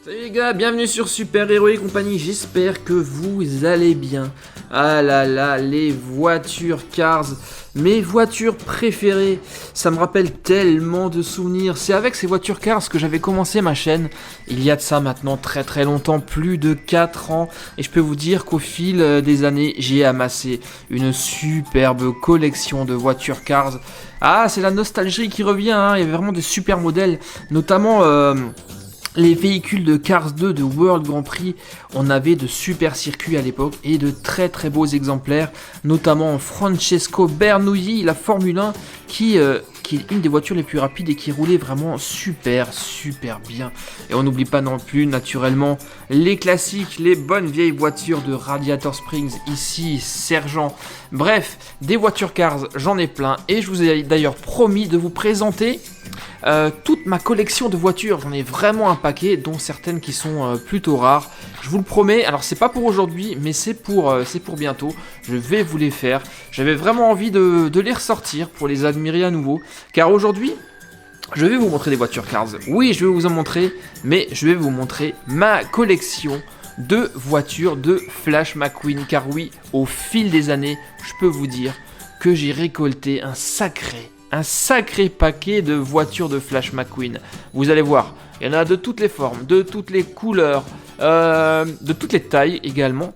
Salut les gars, bienvenue sur Super Héros et compagnie, j'espère que vous allez bien. Ah là là, les voitures Cars, mes voitures préférées, ça me rappelle tellement de souvenirs. C'est avec ces voitures Cars que j'avais commencé ma chaîne, il y a de ça maintenant très longtemps, plus de 4 ans. Et je peux vous dire qu'au fil des années, j'ai amassé une superbe collection de voitures Cars. Ah, c'est la nostalgie qui revient, hein. Il y avait vraiment des super modèles, notamment... les véhicules de Cars 2 de World Grand Prix, on avait de super circuits à l'époque et de très beaux exemplaires, notamment Francesco Bernoulli, la Formule 1, qui est une des voitures les plus rapides et qui roulait vraiment super bien. Et on n'oublie pas non plus naturellement les classiques, les bonnes vieilles voitures de Radiator Springs, ici Sergent. Bref, des voitures Cars, j'en ai plein et je vous ai d'ailleurs promis de vous présenter toute ma collection de voitures. J'en ai vraiment un paquet, dont certaines qui sont plutôt rares. Je vous le promets, alors c'est pas pour aujourd'hui, mais c'est pour bientôt. Je vais vous les faire. J'avais vraiment envie de les ressortir pour les admirer à nouveau. Car aujourd'hui, je vais vous montrer des voitures Cars. Oui, je vais vous en montrer, mais je vais vous montrer ma collection de voitures de Flash McQueen. Car oui, au fil des années, je peux vous dire que j'ai récolté un sacré paquet de voitures de Flash McQueen. Vous allez voir, il y en a de toutes les formes, de toutes les couleurs, de toutes les tailles également.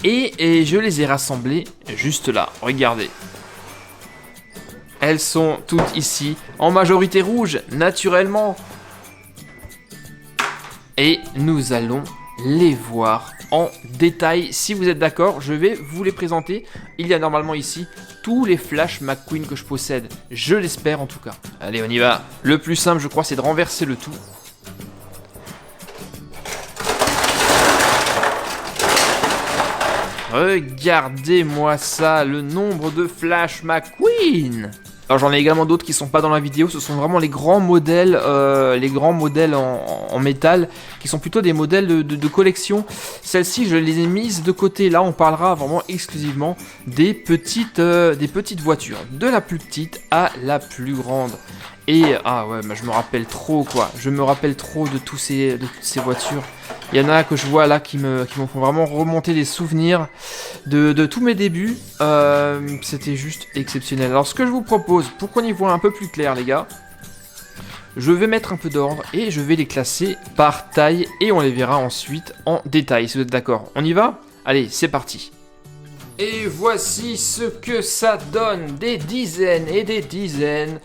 Et je les ai rassemblées juste là, regardez. Elles sont toutes ici, en majorité rouge, naturellement. Et nous allons les voir en détail. Si vous êtes d'accord, je vais vous les présenter. Il y a normalement ici tous les Flash McQueen que je possède. Je l'espère en tout cas. Allez, on y va. Le plus simple, je crois, c'est de renverser le tout. Regardez-moi ça, le nombre de Flash McQueen. Alors j'en ai également d'autres qui sont pas dans la vidéo, ce sont vraiment les grands modèles en métal, qui sont plutôt des modèles de collection. Celles-ci je les ai mises de côté, là on parlera vraiment exclusivement des petites voitures, de la plus petite à la plus grande. Et ah ouais, bah je me rappelle trop quoi, de toutes ces voitures. Il y en a que je vois là qui me font vraiment remonter des souvenirs de tous mes débuts. C'était juste exceptionnel. Alors ce que je vous propose, pour qu'on y voit un peu plus clair les gars, je vais mettre un peu d'ordre et je vais les classer par taille et on les verra ensuite en détail si vous êtes d'accord. On y va ? Allez, c'est parti. Et voici ce que ça donne, des dizaines et des dizaines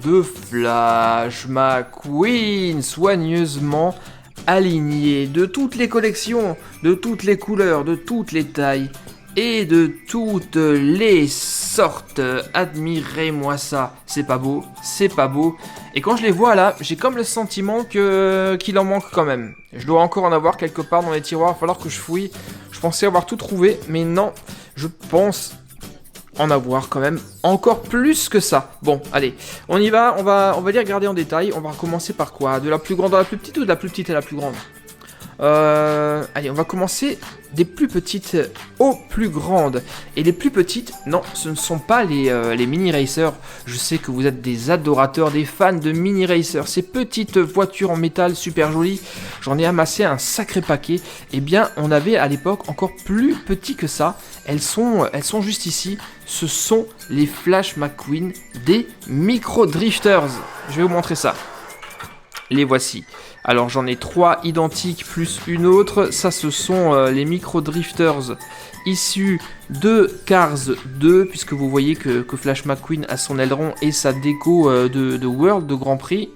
de Flash McQueen soigneusement alignés, de toutes les collections, de toutes les couleurs, de toutes les tailles et de toutes les sortes. Admirez-moi ça, c'est pas beau, et quand je les vois là, j'ai comme le sentiment qu'il en manque quand même. Je dois encore en avoir quelque part dans les tiroirs, il va falloir que je fouille. Je pensais avoir tout trouvé, mais non, je pense en avoir quand même encore plus que ça. Bon, allez, on y va, on va les regarder en détail. On va commencer par quoi? De la plus grande à la plus petite ou de la plus petite à la plus grande? Allez, on va commencer des plus petites aux plus grandes. Et les plus petites, non, ce ne sont pas les mini racers. Je sais que vous êtes des adorateurs, des fans de mini racers. Ces petites voitures en métal super jolies, j'en ai amassé un sacré paquet. Eh bien, on avait à l'époque encore plus petit que ça. Elles sont juste ici. Ce sont les Flash McQueen des Micro Drifters. Je vais vous montrer ça. Les voici. Alors j'en ai 3 identiques plus une autre. Ça ce sont les Micro Drifters issus de Cars 2. Puisque vous voyez que Flash McQueen a son aileron et sa déco de World de Grand Prix.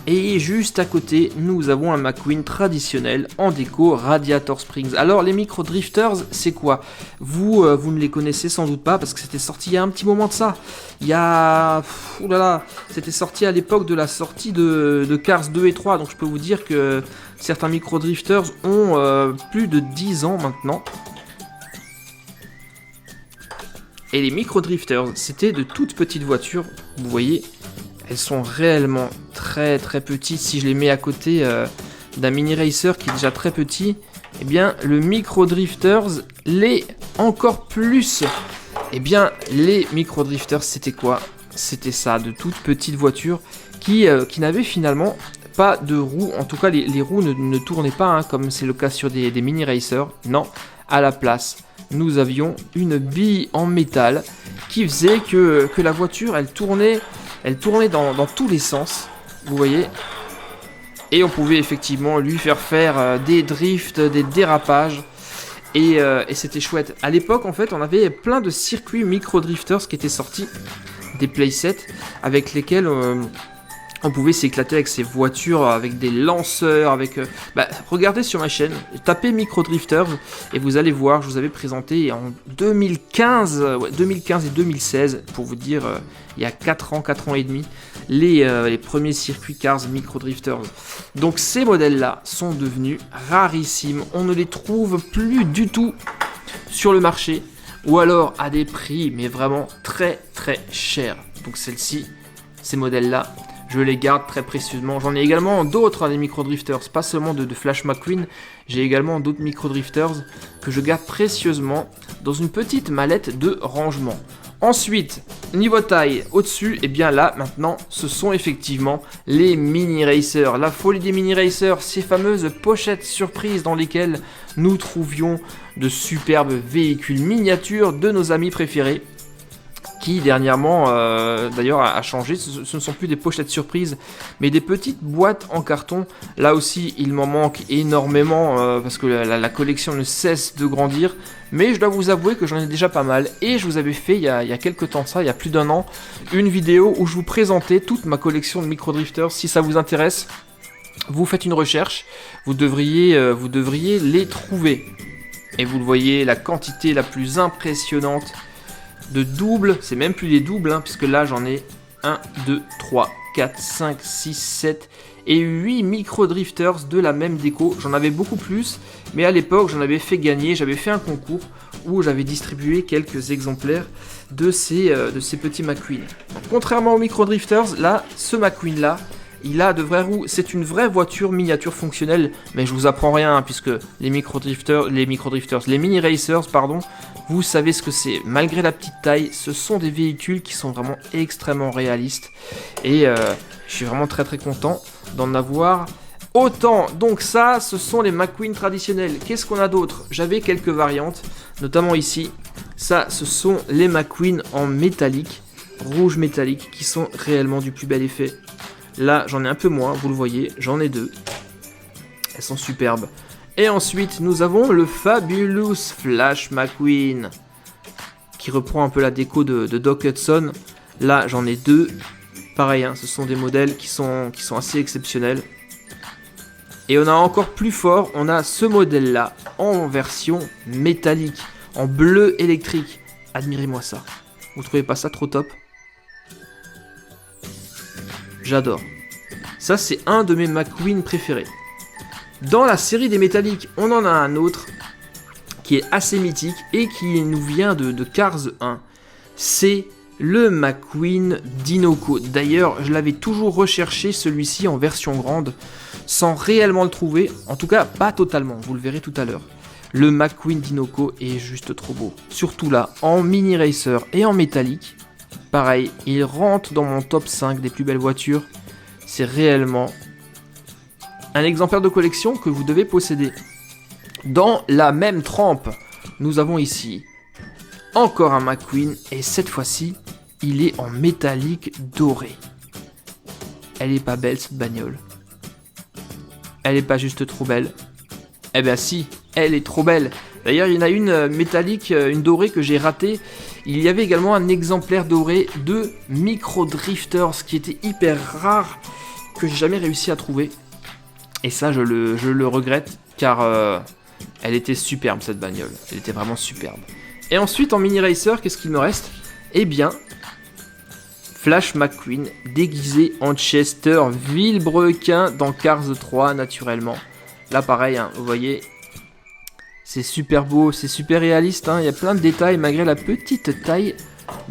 Et juste à côté, nous avons un McQueen traditionnel en déco Radiator Springs. Alors les Micro Drifters, c'est quoi? Vous ne les connaissez sans doute pas parce que c'était sorti il y a un petit moment de ça. Il y a... Oulala, c'était sorti à l'époque de la sortie de Cars 2 et 3. Donc je peux vous dire que certains Micro Drifters ont plus de 10 ans maintenant. Et les Micro Drifters, c'était de toutes petites voitures, vous voyez. Elles sont réellement très petites. Si je les mets à côté d'un mini racer qui est déjà très petit, eh bien le Micro Drifters l'est encore plus. Eh bien les Micro Drifters c'était quoi? C'était ça, de toutes petites voitures qui n'avaient finalement pas de roues, en tout cas les roues ne tournaient pas hein, comme c'est le cas sur des mini racers, non, à la place nous avions une bille en métal qui faisait que la voiture elle tournait dans tous les sens, vous voyez, et on pouvait effectivement lui faire des drifts, des dérapages. Et c'était chouette. À l'époque, en fait, on avait plein de circuits micro-drifters qui étaient sortis, des playsets, avec lesquels on pouvait s'éclater avec ces voitures, avec des lanceurs, regardez sur ma chaîne, tapez micro-drifters, et vous allez voir, je vous avais présenté en 2015 et 2016, pour vous dire, il y a 4 ans et demi, les premiers circuits Cars micro-drifters. Donc ces modèles-là sont devenus rarissimes, on ne les trouve plus du tout sur le marché, ou alors à des prix, mais vraiment très très chers. Donc celles-ci, ces modèles-là, je les garde très précieusement. J'en ai également d'autres, des micro-drifters, pas seulement de Flash McQueen, j'ai également d'autres micro-drifters que je garde précieusement dans une petite mallette de rangement. Ensuite, niveau taille, au-dessus, et bien là, maintenant, ce sont effectivement les mini racers. La folie des mini racers, ces fameuses pochettes surprises dans lesquelles nous trouvions de superbes véhicules miniatures de nos amis préférés, qui dernièrement d'ailleurs a changé. Ce ne sont plus des pochettes surprises mais des petites boîtes en carton. Là aussi il m'en manque énormément parce que la collection ne cesse de grandir, mais je dois vous avouer que j'en ai déjà pas mal, et je vous avais fait il y a quelques temps de ça, il y a plus d'un an, une vidéo où je vous présentais toute ma collection de micro drifters. Si ça vous intéresse, vous faites une recherche, vous devriez les trouver, et vous le voyez, la quantité la plus impressionnante de doubles, c'est même plus les doubles, hein, puisque là j'en ai 1, 2, 3, 4, 5, 6, 7 et 8 micro-drifters de la même déco. J'en avais beaucoup plus, mais à l'époque j'en avais fait gagner, j'avais fait un concours où j'avais distribué quelques exemplaires de ces petits McQueen. Donc, contrairement aux micro-drifters, là, ce McQueen là, il a de vraies roues, c'est une vraie voiture miniature fonctionnelle, mais je vous apprends rien, hein, puisque les mini racers, pardon, vous savez ce que c'est. Malgré la petite taille, ce sont des véhicules qui sont vraiment extrêmement réalistes, et je suis vraiment très très content d'en avoir autant. Donc ça, ce sont les McQueen traditionnels. Qu'est-ce qu'on a d'autre? J'avais quelques variantes, notamment ici. Ça, ce sont les McQueen en métallique, rouge métallique, qui sont réellement du plus bel effet. Là, j'en ai un peu moins, vous le voyez, j'en ai 2. Elles sont superbes. Et ensuite, nous avons le Fabulous Flash McQueen, qui reprend un peu la déco de Doc Hudson. Là, j'en ai 2. Pareil, hein, ce sont des modèles qui sont assez exceptionnels. Et on a encore plus fort, on a ce modèle-là, en version métallique, en bleu électrique. Admirez-moi ça. Vous trouvez pas ça trop top ? J'adore. Ça, c'est un de mes McQueen préférés. Dans la série des métalliques, on en a un autre qui est assez mythique et qui nous vient de Cars 1. C'est le McQueen Dinoco. D'ailleurs, je l'avais toujours recherché, celui-ci en version grande, sans réellement le trouver. En tout cas, pas totalement, vous le verrez tout à l'heure. Le McQueen Dinoco est juste trop beau. Surtout là, en mini racer et en métallique. Pareil, il rentre dans mon top 5 des plus belles voitures. C'est réellement un exemplaire de collection que vous devez posséder. Dans la même trempe, nous avons ici encore un McQueen, et cette fois-ci, il est en métallique doré. Elle est pas belle cette bagnole? Elle est pas juste trop belle? Eh bien si, elle est trop belle. D'ailleurs, il y en a une métallique, une dorée que j'ai ratée. Il y avait également un exemplaire doré de Micro Drifters qui était hyper rare, que j'ai jamais réussi à trouver. Et ça, je le regrette, car elle était superbe cette bagnole. Elle était vraiment superbe. Et ensuite, en mini racer, qu'est-ce qu'il me reste? Eh bien, Flash McQueen déguisé en Chester Vilebrequin dans Cars 3 naturellement. Là pareil, hein, vous voyez, c'est super beau, c'est super réaliste, hein, il y a plein de détails malgré la petite taille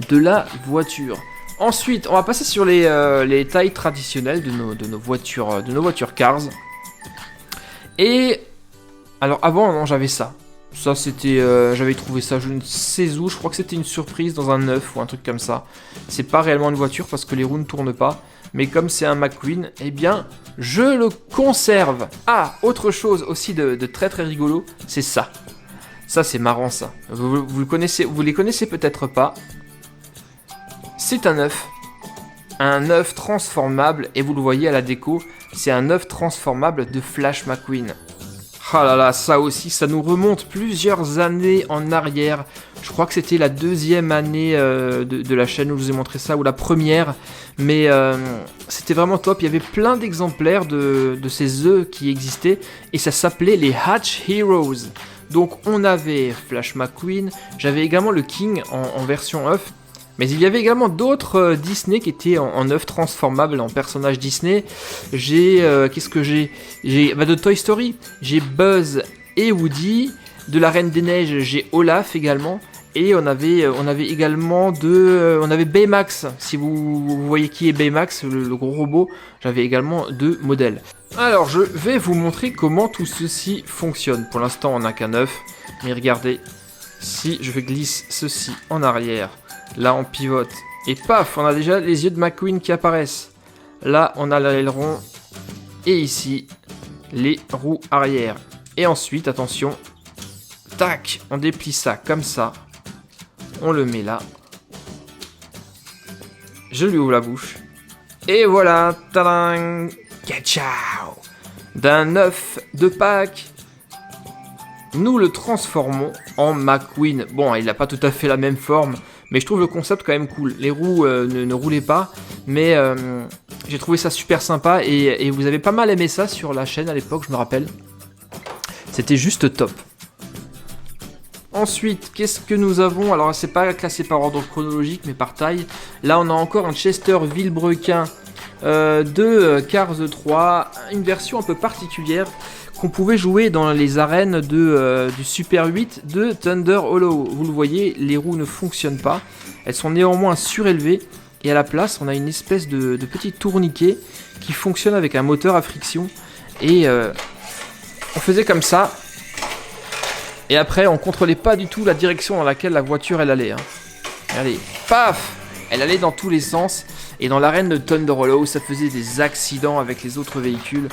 de la voiture. Ensuite, on va passer sur les tailles traditionnelles de nos voitures Cars. Et alors avant, non, j'avais ça. Ça c'était, j'avais trouvé ça, je ne sais où, je crois que c'était une surprise dans un neuf ou un truc comme ça. C'est pas réellement une voiture parce que les roues ne tournent pas. Mais comme c'est un McQueen, eh bien, je le conserve. Ah, autre chose aussi de très très rigolo, c'est ça. Ça, c'est marrant, ça. Vous les connaissez peut-être pas. C'est un œuf. Un œuf transformable, et vous le voyez à la déco, c'est un œuf transformable de Flash McQueen. Ah là là, ça aussi, ça nous remonte plusieurs années en arrière. Je crois que c'était la 2e année de la chaîne où je vous ai montré ça, ou la première. Mais c'était vraiment top. Il y avait plein d'exemplaires de ces œufs qui existaient. Et ça s'appelait les Hatch Heroes. Donc on avait Flash McQueen. J'avais également le King en version œuf. Mais il y avait également d'autres Disney qui étaient en œufs transformables, en personnages Disney. Qu'est-ce que j'ai de Toy Story, j'ai Buzz et Woody. De la Reine des Neiges, j'ai Olaf également. Et on avait également on avait Baymax. Si vous voyez qui est Baymax, le gros robot, j'avais également 2 modèles. Alors je vais vous montrer comment tout ceci fonctionne. Pour l'instant on n'a qu'un œuf, mais regardez, si je glisse ceci en arrière, là on pivote, et paf, on a déjà les yeux de McQueen qui apparaissent. Là on a l'aileron, et ici les roues arrière. Et ensuite, attention, tac, on déplie ça comme ça. On le met là. Je lui ouvre la bouche. Et voilà, tadang, ciao. D'un œuf de Pâques, nous le transformons en McQueen. Bon, il n'a pas tout à fait la même forme, mais je trouve le concept quand même cool. Les roues ne roulaient pas, mais j'ai trouvé ça super sympa. Et vous avez pas mal aimé ça sur la chaîne à l'époque, je me rappelle. C'était juste top. Ensuite, qu'est-ce que nous avons? Alors, c'est pas classé par ordre chronologique, mais par taille. Là, on a encore un Chester Vilebrequin de Cars 3, une version un peu particulière qu'on pouvait jouer dans les arènes du Super 8 de Thunder Hollow. Vous le voyez, les roues ne fonctionnent pas. Elles sont néanmoins surélevées. Et à la place, on a une espèce de petit tourniquet qui fonctionne avec un moteur à friction. Et on faisait comme ça. Et après, on contrôlait pas du tout la direction dans laquelle la voiture elle allait. Hein. Regardez, paf, elle allait dans tous les sens. Et dans l'arène de Thunder Hollow, ça faisait des accidents avec les autres véhicules.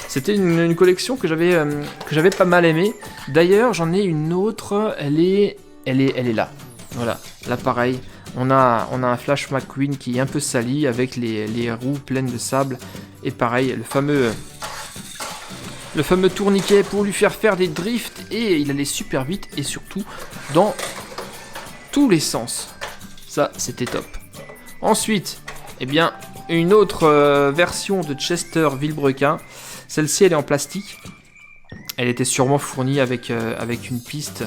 C'était une collection que j'avais pas mal aimée. D'ailleurs, j'en ai une autre. Elle est là. Voilà, là pareil. On a un Flash McQueen qui est un peu sali avec les roues pleines de sable. Et pareil, le fameux tourniquet pour lui faire des drifts, et il allait super vite et surtout dans tous les sens. Ça, c'était top. Ensuite, eh bien, une autre version de Chester Vilebrequin. Celle-ci, elle est en plastique. Elle était sûrement fournie avec une piste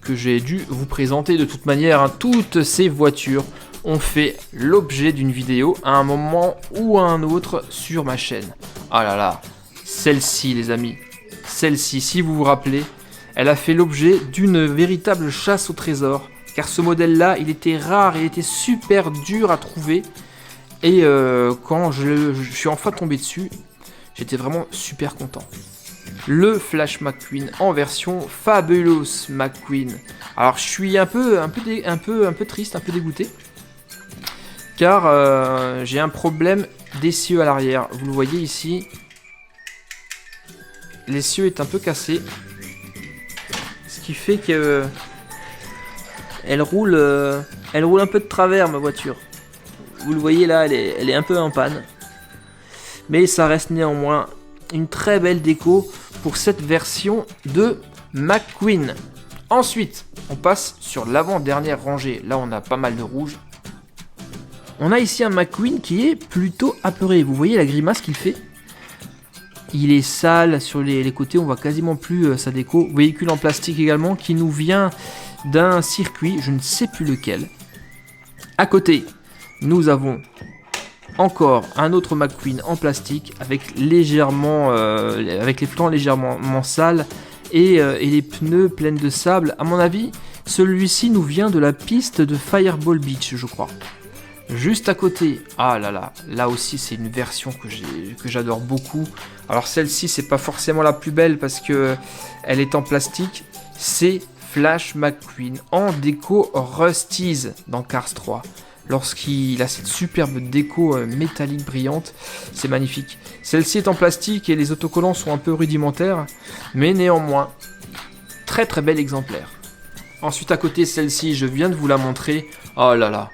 que j'ai dû vous présenter de toute manière. Hein. Toutes ces voitures ont fait l'objet d'une vidéo à un moment ou à un autre sur ma chaîne. Ah là là. Celle-ci, les amis, celle-ci, si vous vous rappelez, elle a fait l'objet d'une véritable chasse au trésor. Car ce modèle-là, il était rare, il était super dur à trouver. Et quand je suis enfin tombé dessus, j'étais vraiment super content. Le Flash McQueen en version Fabulous McQueen. Alors je suis un peu triste, un peu dégoûté. Car j'ai un problème d'essieu à l'arrière. Vous le voyez ici. L'essieu est un peu cassé, ce qui fait que elle roule un peu de travers, ma voiture. Vous le voyez là, elle est un peu en panne, mais ça reste néanmoins une très belle déco pour cette version de McQueen. Ensuite, on passe sur l'avant-dernière rangée. Là, on a pas mal de rouge. On a ici un McQueen qui est plutôt apeuré. Vous voyez la grimace qu'il fait? Il est sale sur les côtés, on voit quasiment plus sa déco. Véhicule en plastique également qui nous vient d'un circuit, je ne sais plus lequel. À côté, nous avons encore un autre McQueen en plastique avec les flancs légèrement sales et les pneus pleins de sable. À mon avis, celui-ci nous vient de la piste de Fireball Beach, je crois. Juste à côté, ah là là, là aussi c'est une version que j'adore beaucoup. Alors celle-ci c'est pas forcément la plus belle parce que elle est en plastique. C'est Flash McQueen en déco Rust-eze dans Cars 3. lorsqu'il a cette superbe déco métallique brillante, c'est magnifique. Celle-ci est en plastique et les autocollants sont un peu rudimentaires, mais néanmoins, très très bel exemplaire. Ensuite à côté, celle-ci, je viens de vous la montrer. Oh là là,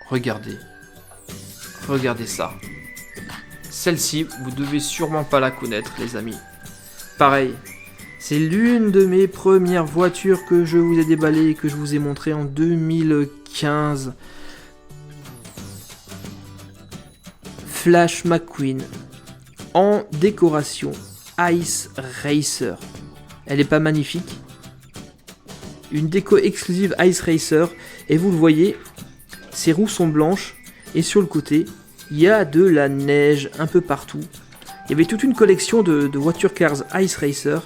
regardez. Regardez ça. Celle-ci, vous devez sûrement pas la connaître, les amis. Pareil, c'est l'une de mes premières voitures que je vous ai déballées et que je vous ai montré en 2015. Flash McQueen en décoration Ice Racer. Elle est pas magnifique? Une déco exclusive Ice Racer et vous le voyez, ses roues sont blanches et sur le côté, il y a de la neige un peu partout. Il y avait toute une collection de voitures Cars Ice Racer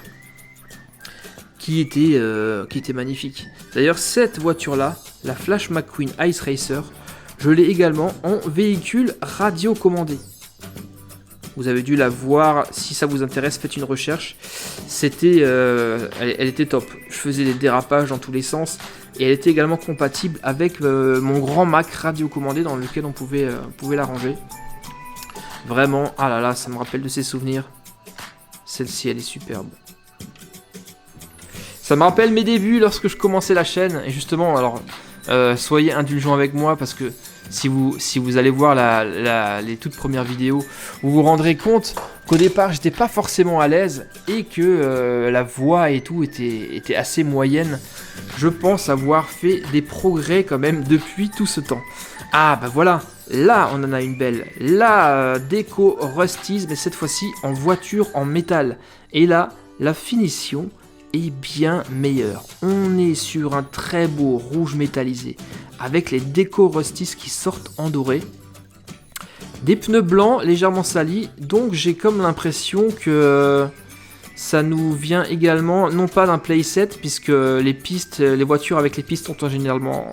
qui était magnifique. D'ailleurs, cette voiture-là, la Flash McQueen Ice Racer, je l'ai également en véhicule radiocommandé. Vous avez dû la voir, si ça vous intéresse, faites une recherche. Elle était top. Je faisais des dérapages dans tous les sens. Et elle était également compatible avec mon grand Mac radiocommandé dans lequel on pouvait la ranger. Vraiment, ah là là, ça me rappelle de ces souvenirs. Celle-ci, elle est superbe. Ça me rappelle mes débuts lorsque je commençais la chaîne. Et justement, alors, soyez indulgents avec moi parce que si vous allez voir les toutes premières vidéos, vous vous rendrez compte qu'au départ, j'étais pas forcément à l'aise et que la voix et tout était assez moyenne. Je pense avoir fait des progrès quand même depuis tout ce temps. Ah bah voilà, là on en a une belle. La déco Rustys, mais cette fois-ci en voiture en métal. Et là, la finition est bien meilleure. On est sur un très beau rouge métallisé avec les décos Rustys qui sortent en doré. Des pneus blancs légèrement salis, donc j'ai comme l'impression que ça nous vient également, non pas d'un playset, puisque les voitures avec les pistes sont généralement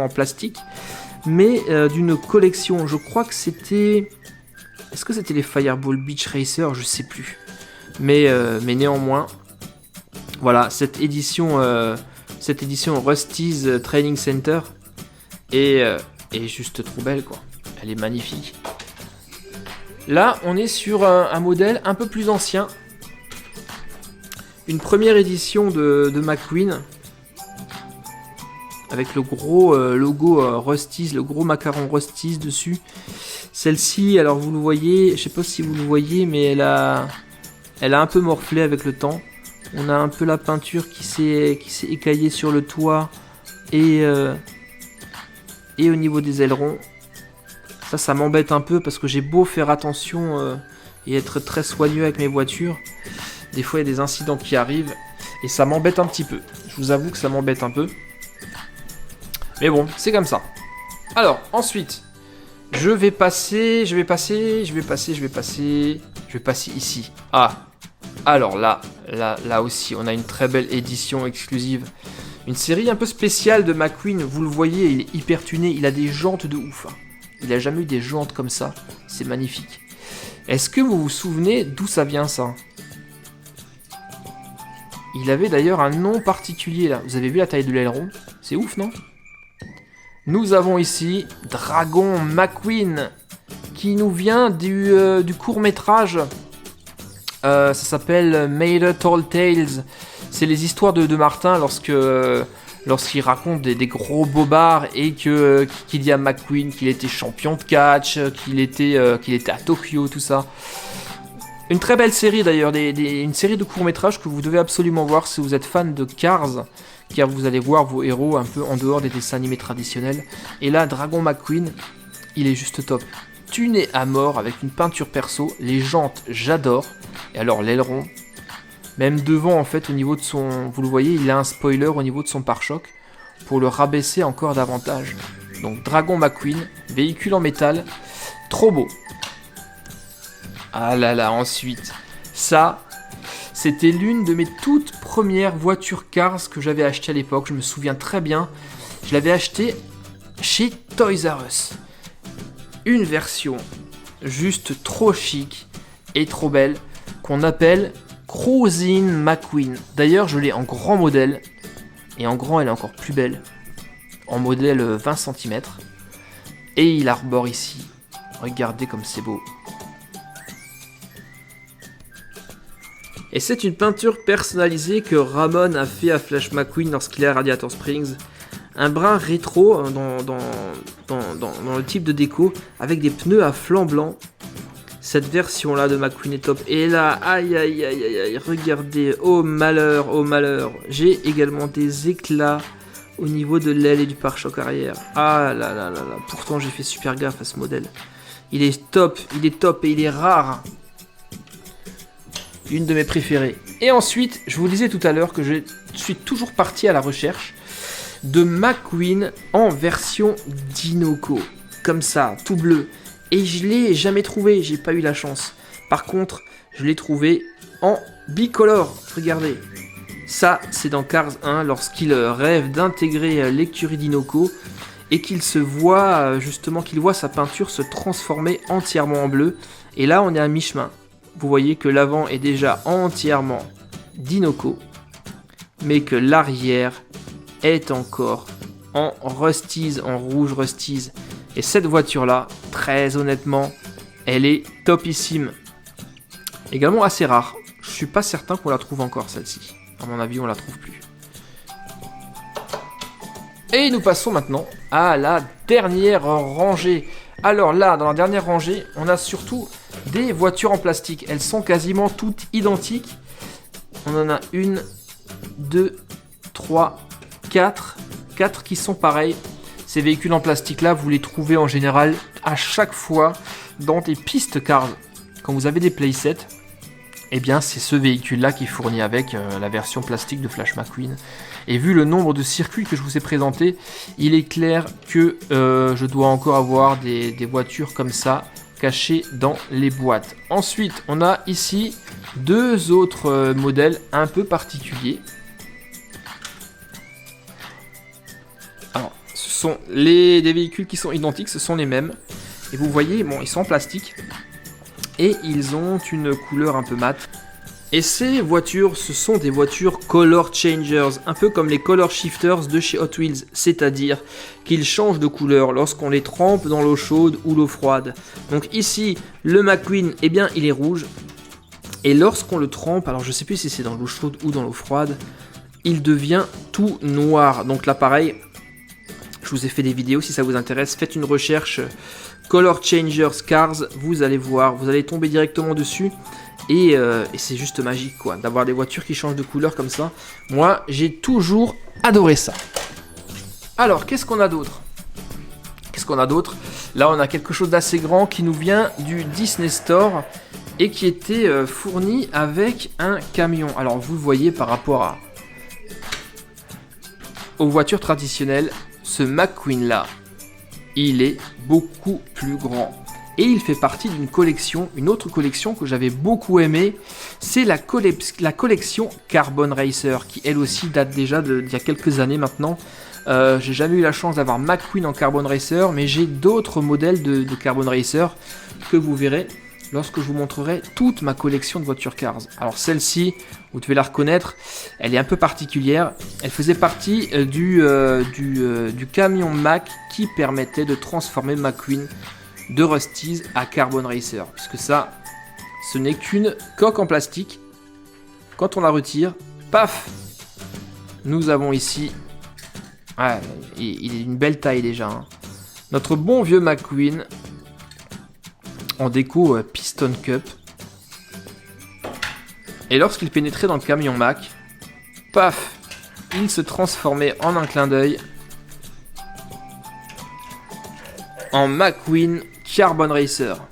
en plastique, mais d'une collection. Je crois que c'était... Est-ce que c'était les Fireball Beach Racer? Je sais plus. Mais néanmoins, voilà, cette édition Rustys Training Center est juste trop belle, quoi. Elle est magnifique. Là, on est sur un modèle un peu plus ancien. Une première édition de McQueen. Avec le gros logo Rustys, le gros macaron Rustys dessus. Celle-ci, alors vous le voyez, je sais pas si vous le voyez, mais elle a un peu morflé avec le temps. On a un peu la peinture qui s'est écaillée sur le toit et au niveau des ailerons. Ça m'embête un peu parce que j'ai beau faire attention et être très soigneux avec mes voitures. Des fois, il y a des incidents qui arrivent et ça m'embête un petit peu. Je vous avoue que ça m'embête un peu. Mais bon, c'est comme ça. Alors, ensuite, je vais passer ici. Ah, alors là aussi, on a une très belle édition exclusive. Une série un peu spéciale de McQueen. Vous le voyez, il est hyper tuné. Il a des jantes de ouf. Il a jamais eu des jantes comme ça. C'est magnifique. Est-ce que vous vous souvenez d'où ça vient, ça? Il avait d'ailleurs un nom particulier, là. Vous avez vu la taille de l'aileron? C'est ouf, non? Nous avons ici Dragon McQueen, qui nous vient du court-métrage. Ça s'appelle Made Tall Tales. C'est les histoires de Martin lorsqu'il raconte des gros bobards et qu'il y a McQueen, qu'il était champion de catch, qu'il était à Tokyo, tout ça. Une très belle série d'ailleurs, une série de courts-métrages que vous devez absolument voir si vous êtes fan de Cars, car vous allez voir vos héros un peu en dehors des dessins animés traditionnels. Et là, Dragon McQueen, il est juste top. Tuné à mort avec une peinture perso, les jantes, j'adore. Et alors l'aileron, même devant en fait au niveau de son... Vous le voyez, il a un spoiler au niveau de son pare-choc pour le rabaisser encore davantage. Donc Dragon McQueen, véhicule en métal, trop beau. Ah là là, ensuite, ça, c'était l'une de mes toutes premières voitures Cars que j'avais achetées à l'époque. Je me souviens très bien, je l'avais acheté chez Toys R Us. Une version juste trop chic et trop belle qu'on appelle Cruisin' McQueen. D'ailleurs, je l'ai en grand modèle et en grand, elle est encore plus belle. En modèle 20 cm. Et il arbore ici. Regardez comme c'est beau. Et c'est une peinture personnalisée que Ramon a fait à Flash McQueen lorsqu'il est à Radiator Springs. Un brin rétro dans le type de déco avec des pneus à flanc blanc. Cette version là de McQueen est top. Et là, aïe aïe aïe aïe aïe, regardez, oh malheur, oh malheur. J'ai également des éclats au niveau de l'aile et du pare-choc arrière. Ah là là là là, pourtant j'ai fait super gaffe à ce modèle. Il est top et il est rare. Une de mes préférées. Et ensuite, je vous disais tout à l'heure que je suis toujours parti à la recherche de McQueen en version Dinoco. Comme ça, tout bleu. Et je l'ai jamais trouvé, j'ai pas eu la chance. Par contre, je l'ai trouvé en bicolore. Regardez. Ça, c'est dans Cars 1, lorsqu'il rêve d'intégrer l'écurie Dinoco et qu'il se voit, justement, qu'il voit sa peinture se transformer entièrement en bleu. Et là, on est à mi-chemin. Vous voyez que l'avant est déjà entièrement Dinoco, mais que l'arrière est encore en Rustise, en rouge Rustise. Et cette voiture-là, très honnêtement, elle est topissime. Également assez rare. Je suis pas certain qu'on la trouve encore, celle-ci. À mon avis, on la trouve plus. Et nous passons maintenant à la dernière rangée. Alors là, dans la dernière rangée, on a surtout des voitures en plastique. Elles sont quasiment toutes identiques. On en a une, deux, trois, quatre. Quatre qui sont pareils. Ces véhicules en plastique là, vous les trouvez en général à chaque fois dans des pistes cars. Quand vous avez des playsets, eh bien c'est ce véhicule là qui est fourni avec la version plastique de Flash McQueen. Et vu le nombre de circuits que je vous ai présenté, il est clair que je dois encore avoir des voitures comme ça cachées dans les boîtes. Ensuite, on a ici deux autres modèles un peu particuliers. Alors, ce sont des véhicules qui sont identiques, ce sont les mêmes. Et vous voyez, bon, ils sont en plastique et ils ont une couleur un peu mate. Et ces voitures, ce sont des voitures color changers, un peu comme les color shifters de chez Hot Wheels, c'est-à-dire qu'ils changent de couleur lorsqu'on les trempe dans l'eau chaude ou l'eau froide. Donc ici, le McQueen, eh bien, il est rouge. Et lorsqu'on le trempe, alors je sais plus si c'est dans l'eau chaude ou dans l'eau froide, il devient tout noir. Donc là, pareil, je vous ai fait des vidéos, si ça vous intéresse, faites une recherche Color Changers Cars, vous allez voir, vous allez tomber directement dessus. Et c'est juste magique quoi, d'avoir des voitures qui changent de couleur comme ça. Moi, j'ai toujours adoré ça. Alors, qu'est-ce qu'on a d'autre ? Là, on a quelque chose d'assez grand qui nous vient du Disney Store et qui était fourni avec un camion. Alors, vous le voyez par rapport aux voitures traditionnelles, ce McQueen là, il est beaucoup plus grand. Et il fait partie d'une collection, une autre collection que j'avais beaucoup aimée, c'est la collection Carbon Racer, qui elle aussi date déjà d'il y a quelques années maintenant. J'ai jamais eu la chance d'avoir McQueen en Carbon Racer, mais j'ai d'autres modèles de Carbon Racer que vous verrez lorsque je vous montrerai toute ma collection de voitures cars. Alors celle-ci, vous devez la reconnaître, elle est un peu particulière. Elle faisait partie du camion Mack qui permettait de transformer McQueen de Rustise à Carbon Racer, puisque ça, ce n'est qu'une coque en plastique. Quand on la retire, paf, nous avons ici, il est d'une belle taille déjà, hein. Notre bon vieux McQueen en déco Piston Cup. Et lorsqu'il pénétrait dans le camion Mack, paf, il se transformait en un clin d'œil en McQueen Carbon Racer.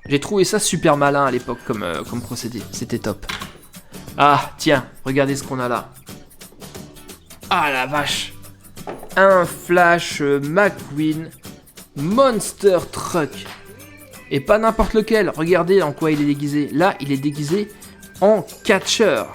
J'ai trouvé ça super malin à l'époque comme procédé. C'était top. Ah, tiens, regardez ce qu'on a là. Ah la vache. Un Flash McQueen Monster Truck. Et pas n'importe lequel. Regardez en quoi il est déguisé. Là, il est déguisé en catcheur.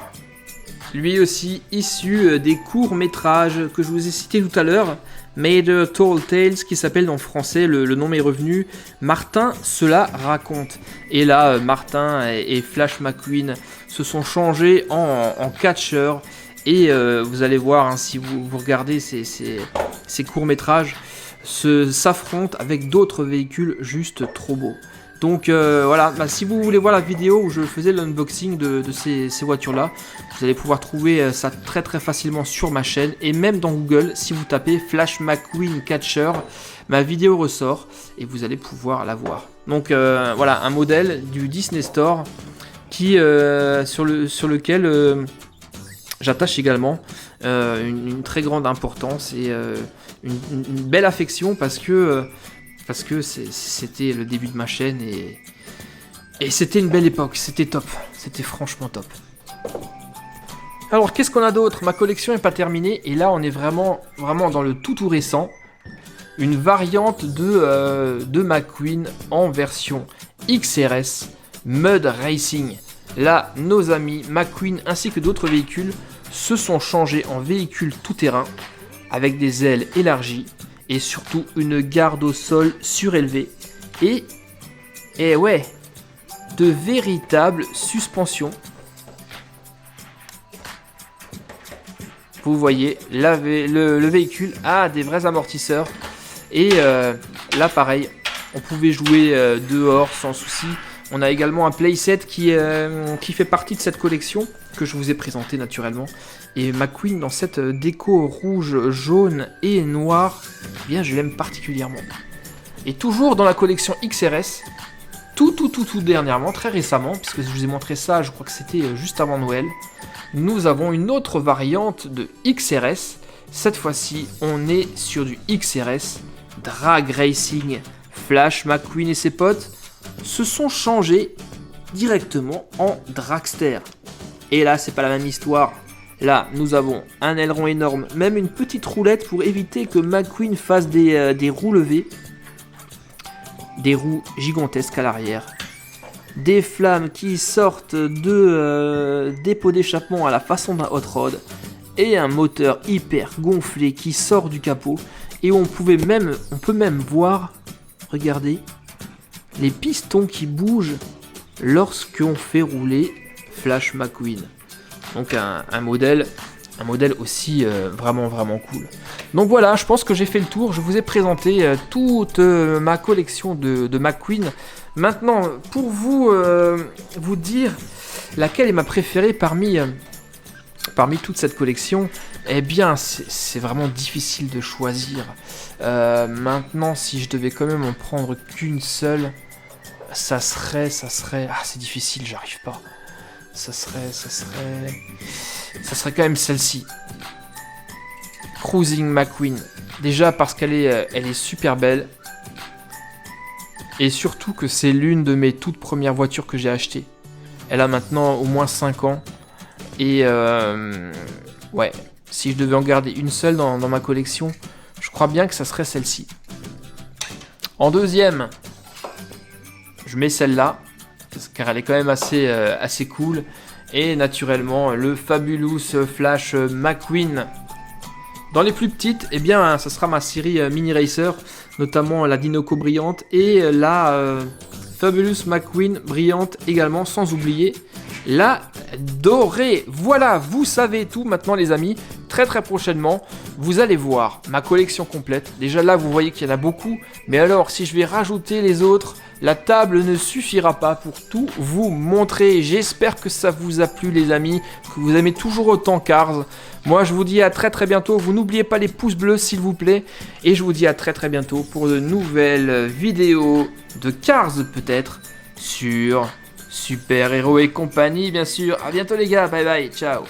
Lui aussi issu des courts-métrages que je vous ai cités tout à l'heure. Made Tall Tales, qui s'appelle en français, le nom est revenu, Martin cela raconte. Et là, Martin et Flash McQueen se sont changés en catcheurs. Et vous allez voir, hein, si vous regardez ces courts-métrages, s'affrontent avec d'autres véhicules juste trop beaux. Donc voilà, si vous voulez voir la vidéo où je faisais l'unboxing de ces voitures-là, vous allez pouvoir trouver ça très très facilement sur ma chaîne. Et même dans Google, si vous tapez Flash McQueen Catcher, ma vidéo ressort et vous allez pouvoir la voir. Donc voilà, un modèle du Disney Store qui, sur lequel j'attache également une très grande importance et une belle affection parce que c'était le début de ma chaîne et c'était une belle époque, c'était top, c'était franchement top. Alors qu'est-ce qu'on a d'autre? Ma collection n'est pas terminée et là on est vraiment dans le tout récent. Une variante de McQueen en version XRS Mud Racing. Là, nos amis McQueen ainsi que d'autres véhicules se sont changés en véhicules tout-terrain avec des ailes élargies et surtout une garde au sol surélevée et ouais, de véritables suspensions. Vous voyez, le véhicule a des vrais amortisseurs et là pareil, on pouvait jouer dehors sans souci. On a également un playset qui fait partie de cette collection que je vous ai présenté naturellement. Et McQueen dans cette déco rouge, jaune et noire, eh bien je l'aime particulièrement. Et toujours dans la collection XRS, tout dernièrement, très récemment, puisque je vous ai montré ça, je crois que c'était juste avant Noël, nous avons une autre variante de XRS. Cette fois-ci, on est sur du XRS Drag Racing. Flash McQueen et ses potes se sont changés directement en dragster. Et là, c'est pas la même histoire. Là, nous avons un aileron énorme, même une petite roulette pour éviter que McQueen fasse des roues levées. Des roues gigantesques à l'arrière. Des flammes qui sortent des pots d'échappement à la façon d'un hot rod. Et un moteur hyper gonflé qui sort du capot. Et on peut même voir, regardez, les pistons qui bougent lorsqu'on fait rouler Flash McQueen. Donc un modèle aussi vraiment cool. Donc voilà, je pense que j'ai fait le tour. Je vous ai présenté toute ma collection de McQueen. Maintenant, pour vous dire laquelle est ma préférée parmi toute cette collection, eh bien c'est vraiment difficile de choisir. Maintenant, si je devais quand même en prendre qu'une seule, ça serait... Ah, c'est difficile, j'arrive pas. Ça serait quand même celle-ci. Cruising McQueen. Déjà parce qu'elle est super belle. Et surtout que c'est l'une de mes toutes premières voitures que j'ai achetées. Elle a maintenant au moins 5 ans. Et ouais, si je devais en garder une seule dans ma collection, je crois bien que ça serait celle-ci. En deuxième, je mets celle-là, car elle est quand même assez cool. Et naturellement, le Fabulous Flash McQueen. Dans les plus petites, eh bien, ça sera ma série Mini Racer, notamment la Dinoco brillante et la Fabulous McQueen brillante également, sans oublier la dorée. Voilà, vous savez tout maintenant les amis. Très prochainement, vous allez voir ma collection complète. Déjà là, vous voyez qu'il y en a beaucoup. Mais alors, si je vais rajouter les autres, la table ne suffira pas pour tout vous montrer. J'espère que ça vous a plu les amis, que vous aimez toujours autant Cars. Moi, je vous dis à très bientôt. Vous n'oubliez pas les pouces bleus s'il vous plaît. Et je vous dis à très bientôt pour de nouvelles vidéos de Cars peut-être sur Super Héros et compagnie bien sûr. À bientôt les gars, bye bye, ciao.